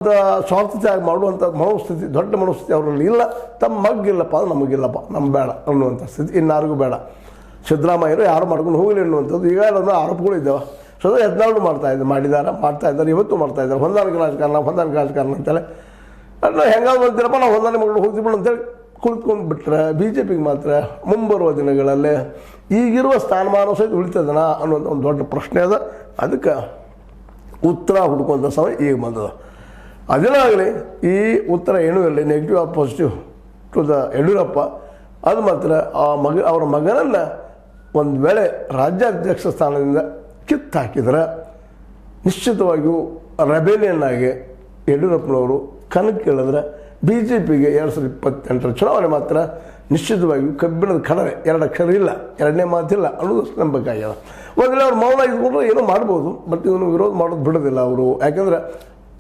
ಸ್ವಾರ್ಥ ತ್ಯಾಗ ಮಾಡುವಂಥ ಮನೋಸ್ಥಿತಿ, ದೊಡ್ಡ ಮನೋಸ್ಥಿತಿ ಅವರಲ್ಲಿ ಇಲ್ಲ. ತಮ್ಮ ಮಗ್ಗಿಲ್ಲಪ್ಪ ಅದು ನಮಗಿಲ್ಲಪ್ಪ, ನಮ್ಗೆ ಬೇಡ ಅನ್ನುವಂಥ ಸ್ಥಿತಿ ಇನ್ನಾರಿಗೂ ಬೇಡ. ಸಿದ್ದರಾಮಯ್ಯರು ಯಾರು ಮಾಡ್ಕೊಂಡು ಹೋಗಲಿ ಅನ್ನುವಂಥದ್ದು ಈಗ ಅನ್ನೋ ಆರೋಪಗಳು ಇದ್ದಾವೆ. ಸದಾ ಯತ್ನಾಳು ಮಾಡ್ತಾ ಇದ್ದಾರೆ, ಇವತ್ತು ಮಾಡ್ತಾ ಇದ್ದಾರೆ. ಹೊಂದಾಣಿಕೆ ರಾಜಕಾರಣ ಅಂತೇಳಿ ನಾವು ಹೆಂಗಾದ್ರು ಅಂತೀರಪ್ಪ, ನಾವು ಹೊಂದಾಣಿಕೆ ಮಾಡ್ಕೊಂಡು ಹೋಗ್ತೀವಿ ಅಂತೇಳಿ ಕುಳಿತುಕೊಂಡು ಬಿಟ್ಟರೆ ಬಿ ಜೆ ಪಿಗೆ ಮಾತ್ರ ಮುಂಬರುವ ದಿನಗಳಲ್ಲಿ ಈಗಿರುವ ಸ್ಥಾನಮಾನ ಸಹಿತ ಉಳಿತದನ ಅನ್ನುವಂಥ ಒಂದು ದೊಡ್ಡ ಪ್ರಶ್ನೆ ಅದ. ಅದಕ್ಕೆ ಉತ್ತರ ಹುಡುಕುವಂಥ ಸಮಯ ಈಗ ಬಂದದ. ಅದೇನಾಗಲಿ, ಈ ಉತ್ತರ ಏನೂ ಇರಲಿ, negative or positive to the Yediyurappa. ಅದು ಮಾತ್ರ ಅವರ ಮಗನನ್ನು ಒಂದು ವೇಳೆ ರಾಜ್ಯಾಧ್ಯಕ್ಷ ಸ್ಥಾನದಿಂದ ಕಿತ್ತು ಹಾಕಿದರೆ ನಿಶ್ಚಿತವಾಗಿಯೂ ರೆಬೆಲಿಯನ್ ಆಗಿ ಯಡಿಯೂರಪ್ಪನವರು ಕಣಕ್ಕೆ ಇಳಿದ್ರೆ ಬಿ ಜೆ ಪಿಗೆ 2028 ಚುನಾವಣೆ ಮಾತ್ರ ನಿಶ್ಚಿತವಾಗಿಯೂ ಕಬ್ಬಿಣದ ಕಡವೆ, 2 ಅಕ್ಷರ ಇಲ್ಲ, ಎರಡನೇ ಮಾತಿಲ್ಲ ಅನ್ನೋದು ನಂಬಕ್ಕಾಗ್ಯದ. ಒಂದು ವೇಳೆ ಅವ್ರು ಮೌನ ಇದ್ಕೊಂಡ್ರೆ ಏನೋ ಮಾಡ್ಬೋದು, ಬಟ್ ಇವನು ವಿರೋಧ ಮಾಡೋದು ಬಿಡೋದಿಲ್ಲ ಅವರು. ಯಾಕೆಂದರೆ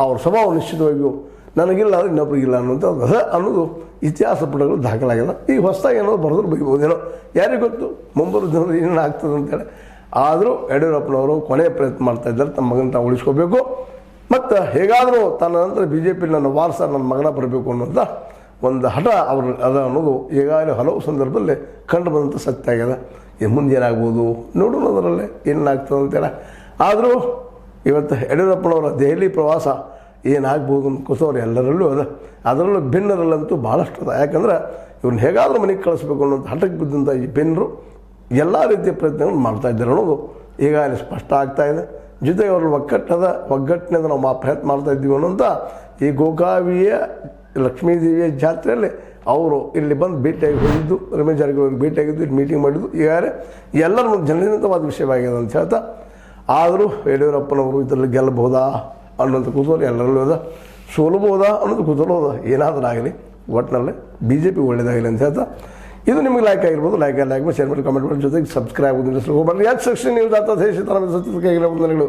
ಅವ್ರ ಸ್ವಭಾವ ನಿಶ್ಚಿತವಾಗಿಯೂ ನನಗಿಲ್ಲ ಅಂದರೆ ಇನ್ನೊಬ್ಬರಿಗಿಲ್ಲ ಅನ್ನೋದು ಇತಿಹಾಸ ಪುಟಗಳು ದಾಖಲಾಗಿದೆ. ಈಗ ಹೊಸದಾಗಿ ಏನಾದ್ರು ಬರೆದ್ರು ಬೈಬೋದೇನೋ, ಯಾರಿಗೆ ಗೊತ್ತು ಮುಂಬರುವ ದಿನದಲ್ಲಿ ಏನೇನು ಆಗ್ತದೆ ಅಂತೇಳಿ. ಆದರೂ ಯಡಿಯೂರಪ್ಪನವರು ಕೊನೆಯ ಪ್ರಯತ್ನ ಮಾಡ್ತಾಯಿದ್ದಾರೆ, ತಮ್ಮ ಮಗನ ತಾವು ಉಳಿಸ್ಕೋಬೇಕು. ಮತ್ತು ಹೇಗಾದರೂ ತನ್ನ ನಂತರ ಬಿ ಜೆ ಪಿ ನನ್ನ ವಾರಸ ನನ್ನ ಮಗನ ಬರಬೇಕು ಅನ್ನೋಂಥ ಒಂದು ಹಠ ಅವರು ಅದ ಅನ್ನೋದು ಈಗಾಗಲೇ ಹಲವು ಸಂದರ್ಭದಲ್ಲಿ ಕಂಡು ಬಂದಂಥ ಸತ್ಯ ಆಗಿದೆ. ಇದು ಮುಂದೆ ಏನಾಗ್ಬೋದು ನೋಡೋಣ, ಅದರಲ್ಲೇ ಏನಾಗ್ತದೆ ಅಂತೇಳಿ. ಆದರೂ ಇವತ್ತು ಯಡಿಯೂರಪ್ಪನವರ ದೆಹಲಿ ಪ್ರವಾಸ ಏನಾಗ್ಬೋದು ಅಂತ ಕೂತವ್ರು ಎಲ್ಲರಲ್ಲೂ ಅದ. ಅದರಲ್ಲೂ ಭಿನ್ನರಲ್ಲಂತೂ ಭಾಳಷ್ಟು ಅದ. ಯಾಕಂದ್ರೆ ಇವ್ರನ್ನ ಹೇಗಾದರೂ ಮನೆಗೆ ಕಳಿಸ್ಬೇಕು ಅನ್ನೋಂಥ ಹಠಕ್ಕೆ ಬಿದ್ದಂಥ ಈ ಭಿನ್ನರು ಎಲ್ಲ ರೀತಿಯ ಪ್ರಯತ್ನಗಳನ್ನು ಮಾಡ್ತಾಯಿದ್ದಾರೆ ಅನ್ನೋದು ಈಗಾಗಲೇ ಸ್ಪಷ್ಟ ಆಗ್ತಾಯಿದೆ. ಜೊತೆಗೆ ಅವ್ರ ಒಗ್ಗಟ್ಟಿನಿಂದ ನಾವು ಪ್ರಯತ್ನ ಮಾಡ್ತಾಯಿದ್ದೀವಿ ಅನ್ನೋಂಥ ಈ ಗೋಕಾವಿಯ ಲಕ್ಷ್ಮೀದೇವಿಯ ಜಾತ್ರೆಯಲ್ಲಿ ಅವರು ಇಲ್ಲಿ ಬಂದು ಭೇಟಿಯಾಗಿ ಹೋಗಿದ್ದು, ರಮೇಶ್ ಜಾರಕಿಹೊಳಿ ಭೇಟಿಯಾಗಿದ್ದು, ಇಲ್ಲಿ ಮೀಟಿಂಗ್ ಮಾಡಿದ್ದು ಈಗಾಗಲೇ ಎಲ್ಲರೂ ಜನನಿಂದವಾದ ವಿಷಯವಾಗಿದೆ ಅಂತ ಹೇಳ್ತಾ. ಆದರೂ ಯಡಿಯೂರಪ್ಪನವರು ಇದರಲ್ಲಿ ಗೆಲ್ಲಬಹುದಾ ಅನ್ನೋಂಥ ಕುತೂಹಲ ಎಲ್ಲರಲ್ಲೂ ಅದ, ಸೋಲಬಹುದಾ ಅನ್ನೋದು ಕುತೂಹಲ ಅದ. ಏನಾದರೂ ಆಗಲಿ ಒಟ್ಟಿನಲ್ಲಿ ಬಿ ಜೆ ಪಿ ಒಳ್ಳೆಯದಾಗಲಿ ಅಂತ ಹೇಳ್ತಾ, ಇದು ನಿಮಗೆ ಲೈಕ್ ಆಗಿರ್ಬೋದು. ಲೈಕ್ ಮಾಡಿ, ಶೇರ್ ಮಾಡಿ, ಕಮೆಂಟ್ ಮಾಡಿ, ಜೊತೆಗೆ ಸಬ್ಸ್ಕ್ರೈಬ್ ಆಗೋದು ಹೋಗಬಾರ್ದು. ಯಾಕೆ ಸೆಕ್ಷನ್ ನ್ಯೂಸ್ ಆಗ್ತದೆ, ಸತ್ಯಕ್ಕೆ ವಂದನೆಗಳು.